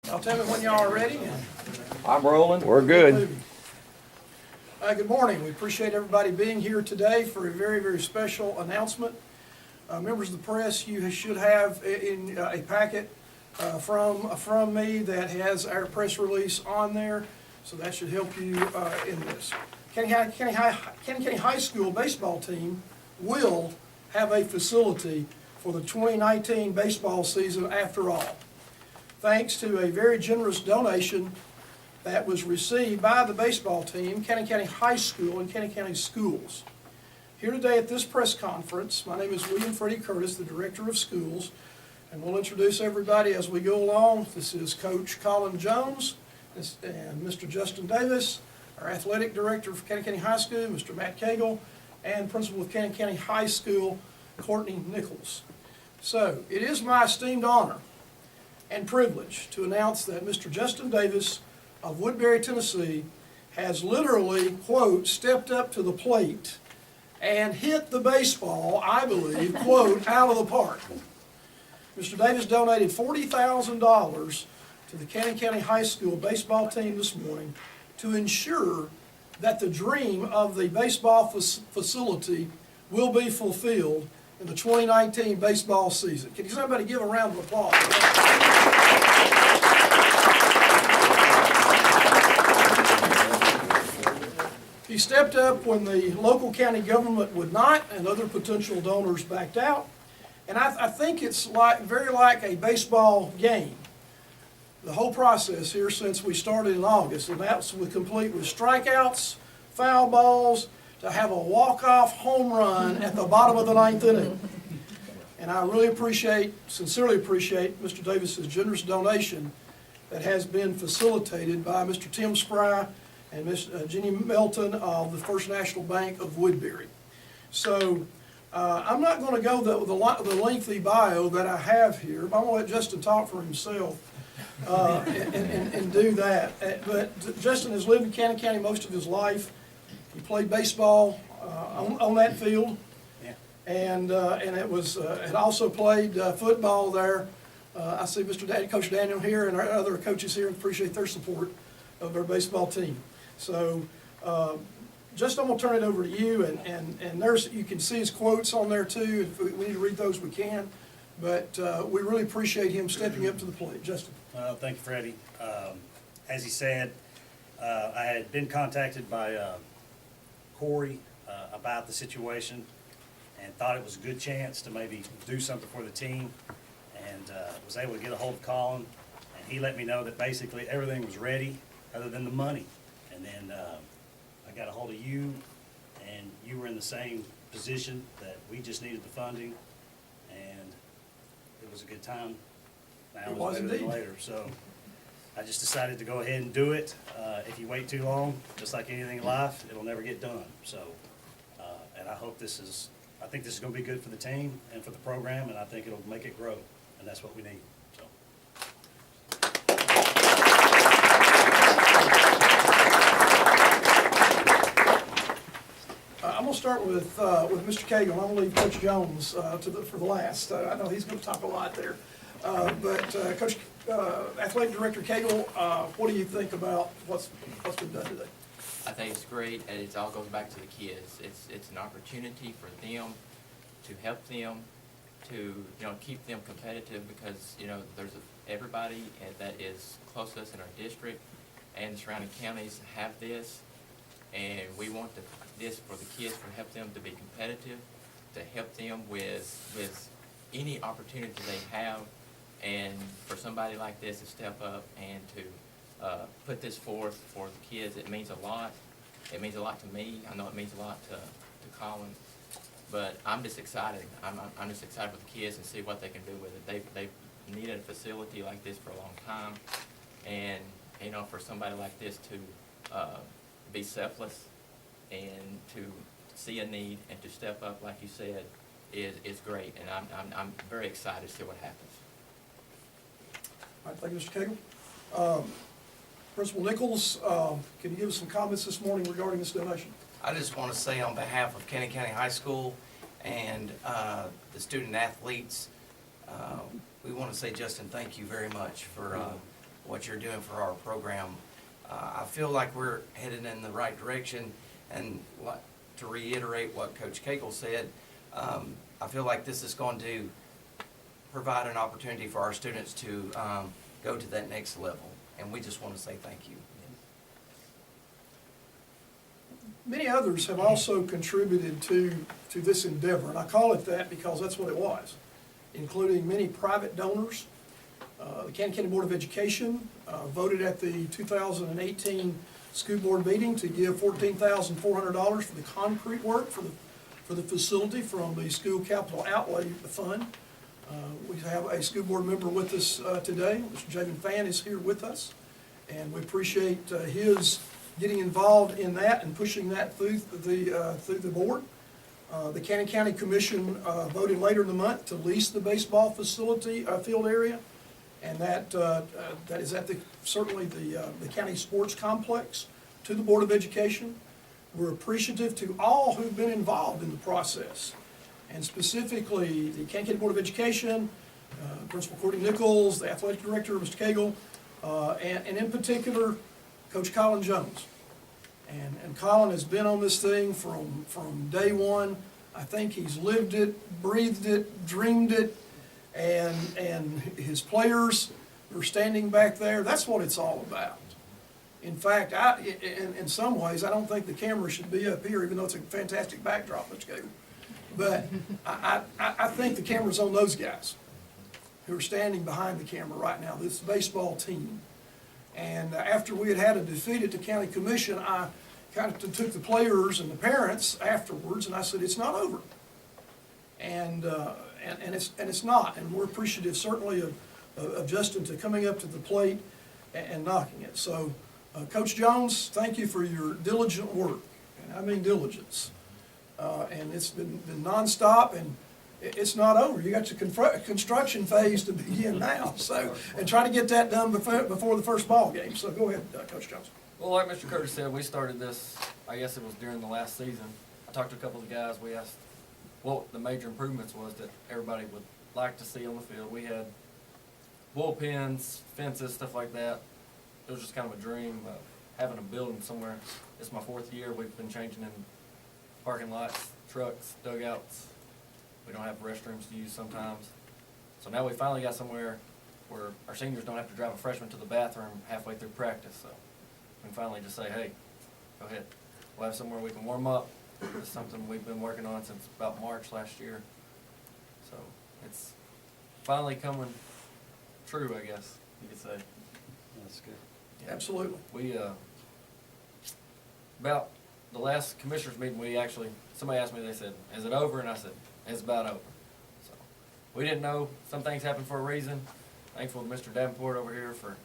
Y'all tell me when y'all are ready. I'm rolling. We're good. Good morning. We appreciate everybody being here today for a very, very special announcement. Members of the press, you should have in a packet from me that has our press release on there, so that should help you in this. Cannon County High School baseball team will have a facility for the 2019 baseball season after all, thanks to a very generous donation that was received by the baseball team, Cannon County High School and Cannon County Schools. Here today at this press conference, my name is William Freddie Curtis, the Director of Schools, and we'll introduce everybody as we go along. This is Coach Colin Jones and Mr. Justin Davis, our Athletic Director for Cannon County High School, Mr. Matt Cagle, and Principal of Cannon County High School, Courtney Nichols. So, it is my esteemed honor and privilege to announce that Mr. Justin Davis of Woodbury, Tennessee, has literally, quote, stepped up to the plate and hit the baseball, I believe, quote, out of the park. Mr. Davis donated $40,000 to the Cannon County High School baseball team this morning to ensure that the dream of the baseball facility will be fulfilled in the 2019 baseball season. Can somebody give a round of applause? He stepped up when the local county government would not and other potential donors backed out. And I think it's very like a baseball game. The whole process here since we started in August, and that's complete with strikeouts, foul balls, to have a walk-off home run at the bottom of the ninth inning. And I really sincerely appreciate Mr. Davis's generous donation that has been facilitated by Mr. Tim Spry and Ms. Jenny Melton of the First National Bank of Woodbury. So I'm not going to go the lengthy bio that I have here, but I'm going to let Justin talk for himself and do that. But Justin has lived in Cannon County most of his life. He played baseball on that field, and had also played football there. I see Coach Daniel here and our other coaches here, and appreciate their support of our baseball team. So, Justin, I'm going to turn it over to you, and you can see his quotes on there too. If we need to read those, we can. But we really appreciate him stepping up to the plate. Justin. Thank you, Freddie. As he said, I had been contacted by Corey about the situation and thought it was a good chance to maybe do something for the team, and was able to get a hold of Colin, and he let me know that basically everything was ready other than the money. And then I got a hold of you, and you were in the same position that we just needed the funding, and it was a good time. Now It was better indeed. than later, so I just decided to go ahead and do it. If you wait too long, just like anything in life, it'll never get done. So, and I think this is going to be good for the team and for the program, and I think it'll make it grow, and that's what we need. So. I'm going to start with Mr. Cagle. I'm going to leave Coach Jones for the last. I know he's going to talk a lot there. But Coach, Athletic Director Cagle, what do you think about what's been done today? I think it's great, and it all goes back to the kids. It's an opportunity for them to help them to keep them competitive, because there's everybody that is close to us in our district and the surrounding counties have this, and we want this for the kids, to help them to be competitive, to help them with any opportunity they have, and for somebody like this to step up and to put this forth for the kids. It means a lot. It means a lot to me. I know it means a lot to Colin, but I'm just excited. I'm just excited for the kids and see what they can do with it. They've needed a facility like this for a long time, and for somebody like this to be selfless and to see a need and to step up, like you said, is great, and I'm very excited to see what happens. All right, thank you, Mr. Cagle. Principal Nichols, can you give us some comments this morning regarding this donation? I just want to say on behalf of Cannon County High School and the student athletes, we want to say, Justin, thank you very much for what you're doing for our program. I feel like we're headed in the right direction, and to reiterate what Coach Cagle said, I feel like this is going to provide an opportunity for our students to go to that next level, and we just want to say thank you. Many others have also contributed to this endeavor, and I call it that because that's what it was, including many private donors. The Cannon County Board of Education voted at the 2018 school board meeting to give $14,400 for the concrete work for the facility from the school capital outlay fund. We have a school board member with us today. Mr. Jamin Fan is here with us, and we appreciate his getting involved in that and pushing that through the board. The Cannon County Commission voted later in the month to lease the baseball facility field area, and that is at certainly the county sports complex to the Board of Education. We're appreciative to all who've been involved in the process, and specifically the Cannon County Board of Education, Principal Courtney Nichols, the athletic director, Mr. Cagle, and in particular, Coach Colin Jones. And Colin has been on this thing from day one. I think he's lived it, breathed it, dreamed it, and his players are standing back there. That's what it's all about. In fact, in some ways, I don't think the camera should be up here, even though it's a fantastic backdrop, Mr. Cagle. But I think the camera's on those guys who are standing behind the camera right now, this baseball team. And after we had a defeat at the county commission, I kind of took the players and the parents afterwards, and I said, it's not over. And it's not. And we're appreciative certainly of Justin to coming up to the plate and knocking it. So, Coach Jones, thank you for your diligent work, and I mean diligence. And it's been nonstop, and it's not over. You got your construction phase to begin now, so, and try to get that done before the first ball game. So go ahead, Coach Jones. Well, like Mr. Curtis said, we started this, I guess it was during the last season. I talked to a couple of the guys. We asked what the major improvements was that everybody would like to see on the field. We had bullpens, fences, stuff like that. It was just kind of a dream of having a building somewhere. It's my 4th year. We've been changing in parking lots, trucks, dugouts. We don't have restrooms to use sometimes. So now we finally got somewhere where our seniors don't have to drive a freshman to the bathroom halfway through practice. So we can finally just say, hey, go ahead. We'll have somewhere we can warm up. It's something we've been working on since about March last year. So it's finally coming true, I guess you could say. That's good. Yeah. Absolutely. We, about the last commissioners meeting, somebody asked me, they said, is it over? And I said, it's about over. So we didn't know. Some things happen for a reason. Thankful to Mr. Davenport over here for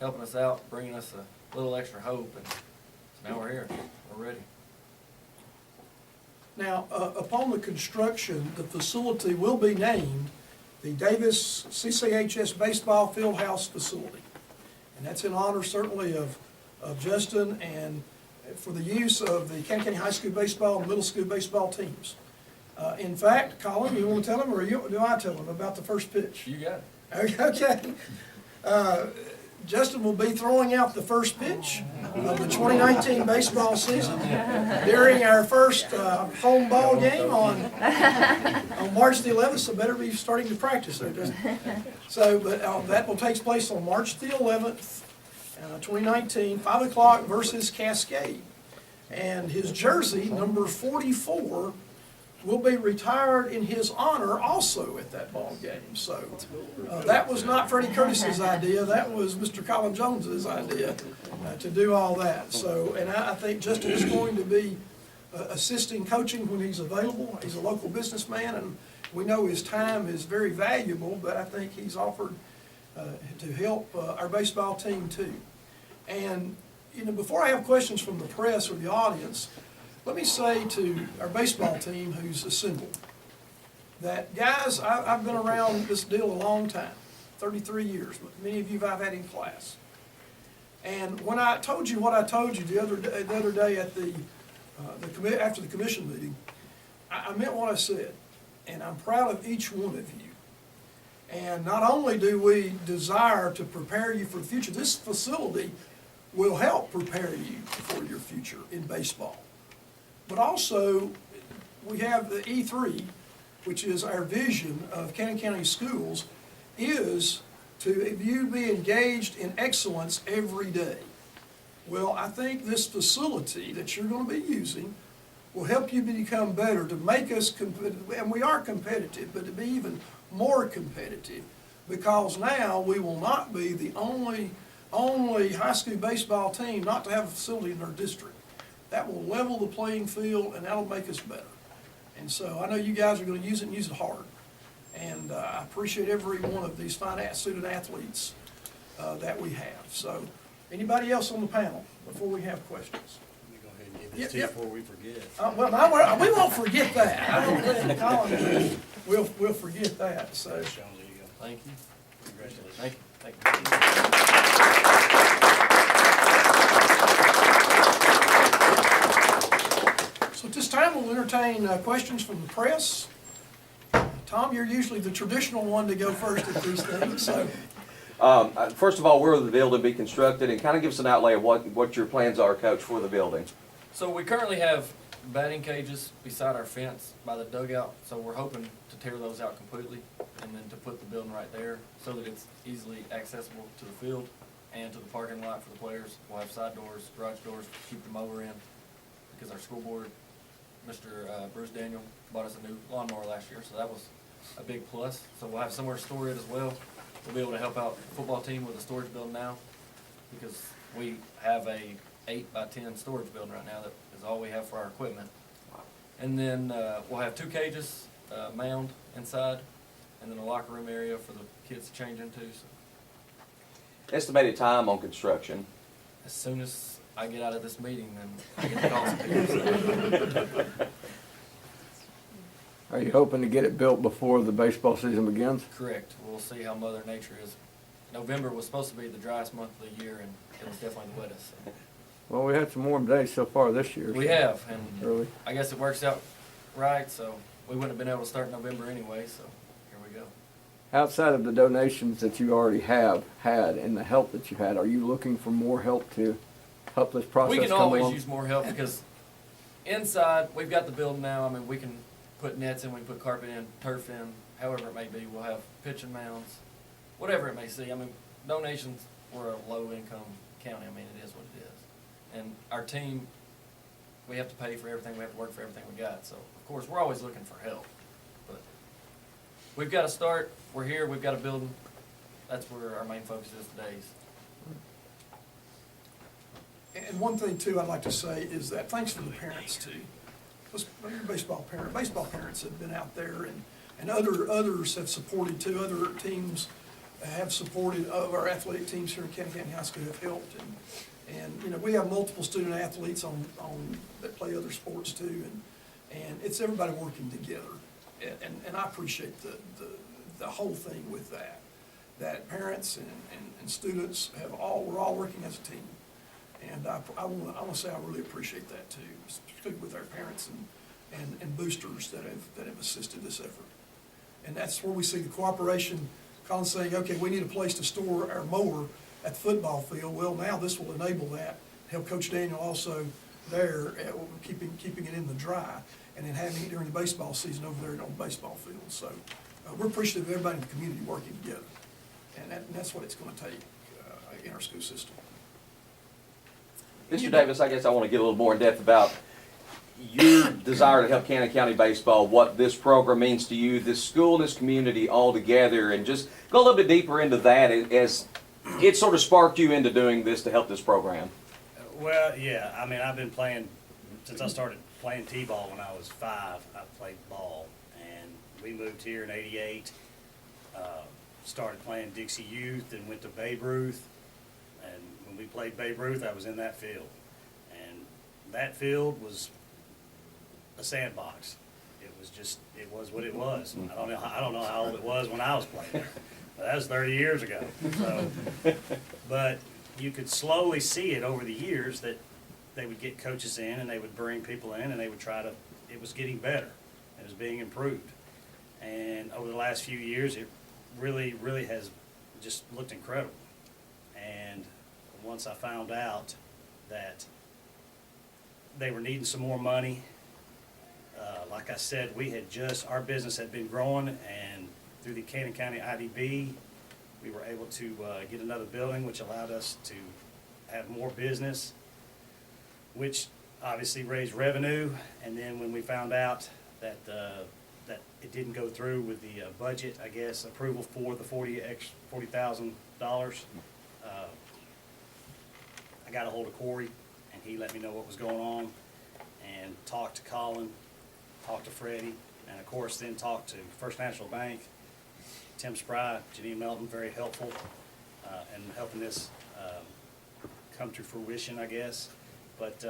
helping us out, bringing us a little extra hope. And so now we're here. We're ready. Now, upon the construction, the facility will be named the Davis CCHS Baseball Fieldhouse Facility. And that's in honor certainly of Justin and for the use of the Cannon County High School baseball and middle school baseball teams. In fact, Colin, you want to tell them, or do I tell them about the first pitch? You got it. Okay. Justin will be throwing out the first pitch of the 2019 baseball season during our first home ball game on March the 11th, so better be starting to practice there, Justin. So, but that will take place on March the 11th, 2019, 5 o'clock versus Cascade. And his jersey, number 44, will be retired in his honor also at that ball game. So that was not Freddie Curtis's idea. That was Mr. Colin Jones's idea to do all that. So, and I think Justin is going to be assisting coaching when he's available. He's a local businessman, and we know his time is very valuable, but I think he's offered to help our baseball team too. And, you know, before I have questions from the press or the audience, let me say to our baseball team who's assembled that, guys, I've been around this deal a long time, 33 years, but many of you I've had in class. And when I told you what I told you the other day at after the commission meeting, I meant what I said, and I'm proud of each one of you. And not only do we desire to prepare you for the future, this facility will help prepare you for your future in baseball. But also, we have the E3, which is our vision of Cannon County Schools, is to you be engaged in excellence every day. Well, I think this facility that you're going to be using will help you become better, to make us competitive, and we are competitive, but to be even more competitive, because now we will not be the only high school baseball team not to have a facility in our district. That will level the playing field, and that'll make us better. And so I know you guys are going to use it and use it hard. And I appreciate every one of these fine student athletes that we have. So anybody else on the panel before we have questions? Let me go ahead and give this to you before we forget. Well, no, we won't forget that. I don't think Colin, we'll forget that, so. Jones, there you go. Thank you. Congratulations. Thank you. Thank you. So at this time, we'll entertain questions from the press. Tom, you're usually the traditional one to go first at these things, so. First of all, where will the building be constructed, and kind of give us an outlay of what your plans are, Coach, for the building? So we currently have batting cages beside our fence by the dugout, so we're hoping to tear those out completely and then to put the building right there so that it's easily accessible to the field and to the parking lot for the players. We'll have side doors, garage doors to keep the mower in, because our school board, Mr. Bruce Daniel, bought us a new lawnmower last year, so that was a big plus. So we'll have somewhere to store it as well. We'll be able to help out the football team with a storage building now, because we have a 8x10 storage building right now that is all we have for our equipment. And then we'll have 2 cages, mound inside, and then a locker room area for the kids to change into. So Estimated time on construction? as soon as I get out of this meeting, then I get to call some people. Are you hoping to get it built before the baseball season begins? Correct. We'll see how Mother Nature is. November was supposed to be the driest month of the year, and it was definitely the wettest. So. Well, we had some warm days so far this year. We have, and Really? I guess it works out right, so we wouldn't have been able to start in November anyway, so here we go. Outside of the donations that you already have had and the help that you had, are you looking for more help to help this process We can come always along? use more help, because inside, we've got the building now. I mean, we can put nets in, we can put carpet in, turf in, however it may be. We'll have pitching mounds, whatever it may see. I mean, donations, we're a low-income county. I mean, it is what it is. And our team, we have to pay for everything. We have to work for everything we got. So, of course, we're always looking for help. But we've got to start. We're here. We've got a building. That's where our main focus is today. And one thing too I'd like to say is that thanks to the parents too. Baseball parents have been out there, and others have supported too. Other teams have supported, of our athletic teams here in Cannon County High School have helped. And you know, we have multiple student athletes that play other sports too, and it's everybody working together. And I appreciate the whole thing with that parents and students we're all working as a team. And I want to say I really appreciate that too, particularly with our parents and boosters that have assisted this effort. And that's where we see the cooperation. Colin's saying, okay, we need a place to store our mower at the football field. Well, now this will enable that. Help Coach Daniel also there, keeping it in the dry, and then having it during the baseball season over there on the baseball field. So we're appreciative of everybody in the community working together, and that's what it's going to take in our school system. Mr. Davis, I guess I want to get a little more in depth about your desire to help Cannon County baseball, what this program means to you, this school, this community all together, and just go a little bit deeper into that as it sort of sparked you into doing this to help this program. Well, yeah, I mean, I've been playing, since I started playing T-ball when I was 5, I played ball, and we moved here in '88, started playing Dixie Youth, and went to Babe Ruth, and when we played Babe Ruth, I was in that field, and that field was a sandbox. It was what it was. I don't know how old it was when I was playing there, but that was 30 years ago. So, but you could slowly see it over the years that they would get coaches in and they would bring people in and they would try to, it was getting better. It was being improved. And over the last few years, really has just looked incredible. And once I found out that they were needing some more money, like I said, our business had been growing, and through the Cannon County IDB, we were able to get another building, which allowed us to have more business, which obviously raised revenue. And then when we found out that it didn't go through with the budget, I guess, approval for the $40,000, I got a hold of Corey, and he let me know what was going on, and talked to Colin, talked to Freddie, and of course then talked to First National Bank, Tim Spry, Janine Melton, very helpful in helping this come to fruition, I guess. But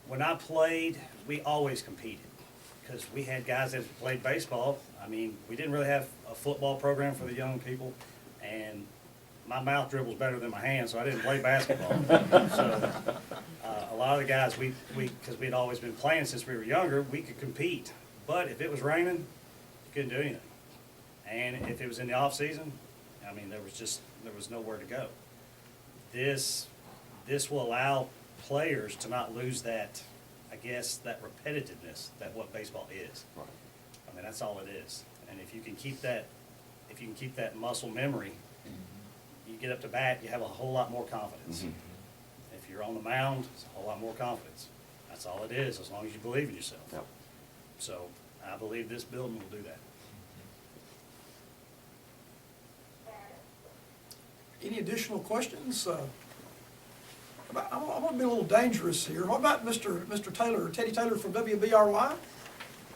when I played, we always competed, because we had guys that played baseball. I mean, we didn't really have a football program for the young people, and my mouth dribbles better than my hands, so I didn't play basketball. So a lot of the guys, because we'd always been playing since we were younger, we could compete. But if it was raining, you couldn't do anything. And if it was in the off season, I mean, there was nowhere to go. This will allow players to not lose that, I guess, that repetitiveness that what baseball is. Right. I mean, that's all it is. And if you can keep that muscle memory, you get up to bat, you have a whole lot more confidence. Mhm. If you're on the mound, it's a whole lot more confidence. That's all it is, as long as you believe in yourself. Yep. So I believe this building will do that. Any additional questions? I'm going to be a little dangerous here. What about Mr. Taylor, Teddy Taylor from WBRY?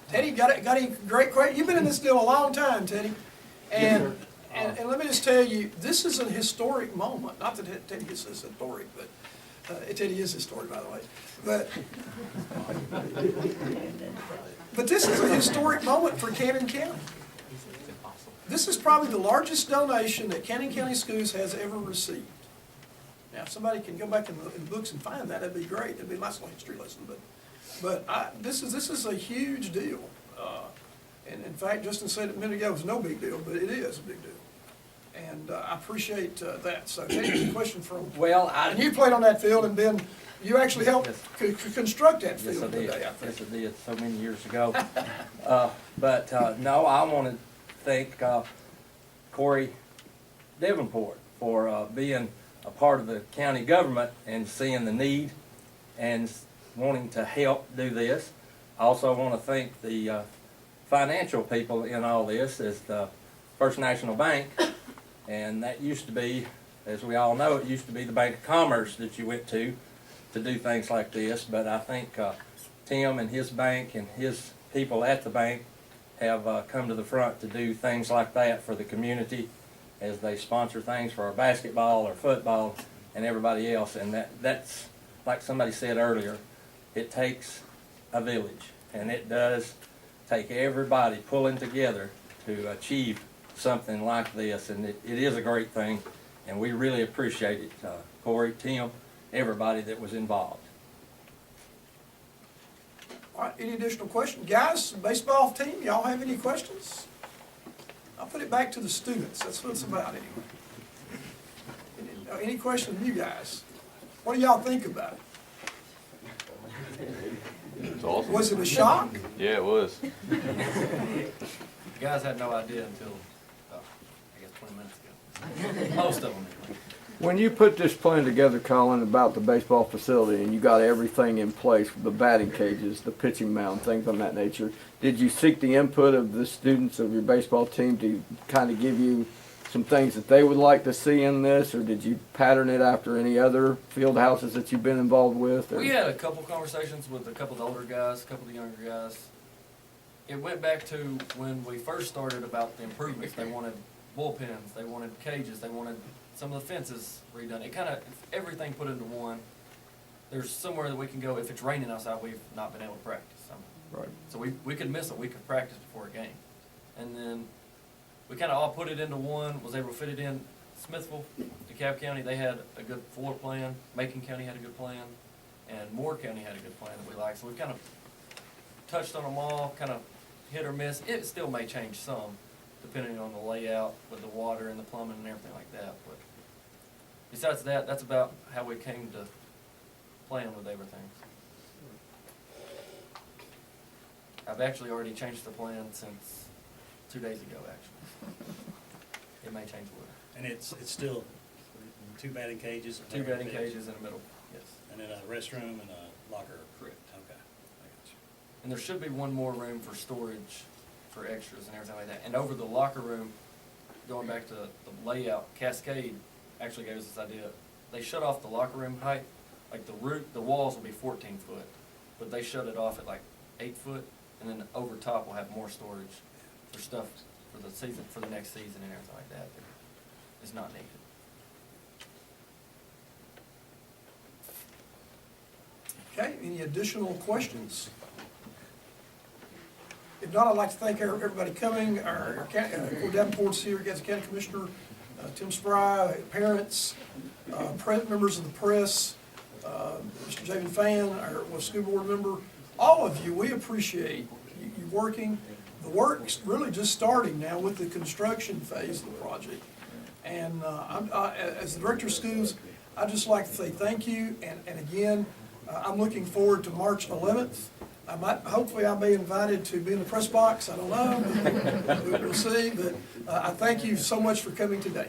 Teddy, got any great question? You've been in this deal a long time, Teddy. And let me just tell you, this is a historic moment. Not that Teddy is historic, but Teddy is historic, by the way. But this is a historic moment for Cannon County. This is probably the largest donation that Cannon County Schools has ever received. Now, if somebody can go back in the books and find that, that'd be great. It'd be a nice little history lesson. But this is a huge deal. And in fact, Justin said it a minute ago, it was no big deal, but it is a big deal. And I appreciate that. So, Teddy, a question from. Well, And you played on that field, and Ben, you actually helped construct that Yes, I field did. today, I think. Yes, I did, so many years ago. No, I want to thank Corey Davenport for being a part of the county government and seeing the need and wanting to help do this. I also want to thank the financial people in all this, as the First National Bank. And that used to be, as we all know, it used to be the Bank of Commerce that you went to do things like this. But I think Tim and his bank and his people at the bank have come to the front to do things like that for the community, as they sponsor things for our basketball or football and everybody else. And that's, like somebody said earlier, it takes a village, and it does take everybody pulling together to achieve something like this. And it is a great thing, and we really appreciate it. Corey, Tim, everybody that was involved. All right, any additional questions? Guys, baseball team, y'all have any questions? I'll put it back to the students. That's what it's about anyway. Any questions from you guys? What do y'all think about it? It's awesome. Was it a shock? Yeah, it was. The guys had no idea until, I guess 20 minutes ago. Most of them anyway. When you put this plan together, Colin, about the baseball facility, and you got everything in place, the batting cages, the pitching mound, things of that nature, did you seek the input of the students of your baseball team to kind of give you some things that they would like to see in this, or did you pattern it after any other field houses that you've been involved with? Or? We had a couple conversations with a couple of the older guys, a couple of the younger guys. It went back to when we first started about the improvements. They wanted bullpens, they wanted cages, they wanted some of the fences redone. It kind of, everything put into one. There's somewhere that we can go. If it's raining outside, we've not been able to practice. Right. So we could miss a week of practice before a game. And then we kind of all put it into one, was able to fit it in. Smithville, DeKalb County, they had a good floor plan. Macon County had a good plan. And Moore County had a good plan that we liked. So we kind of touched on them all, kind of hit or miss. It still may change some. depending on the layout with the water and the plumbing and everything like that. But besides that, that's about how we came to plan with everything. I've actually already changed the plan since 2 days ago, actually. It may change a little. And it's still 2 batting cages? 2 batting cages in the middle, yes. And then a restroom and a locker? Correct. Okay, I got you. And there should be one more room for storage for extras and everything like that. And over the locker room, going back to the layout, Cascade actually gave us this idea. They shut off the locker room height, like the walls will be 14 foot, but they shut it off at like 8 foot, and then over top we'll have more storage for stuff for the season, for the next season and everything like that. It's not needed. Okay, any additional questions? If not, I'd like to thank everybody coming. Our Corey Davenport's here, Gadsden County Commissioner, Tim Spry, parents, members of the press, Mr. Javen Fan, our school board member, all of you, we appreciate you working. The work's really just starting now with the construction phase of the project. And as the director of schools, I'd just like to say thank you, and again, I'm looking forward to March 11th. Hopefully I'll be invited to be in the press box, I don't know, we'll see, but I thank you so much for coming today.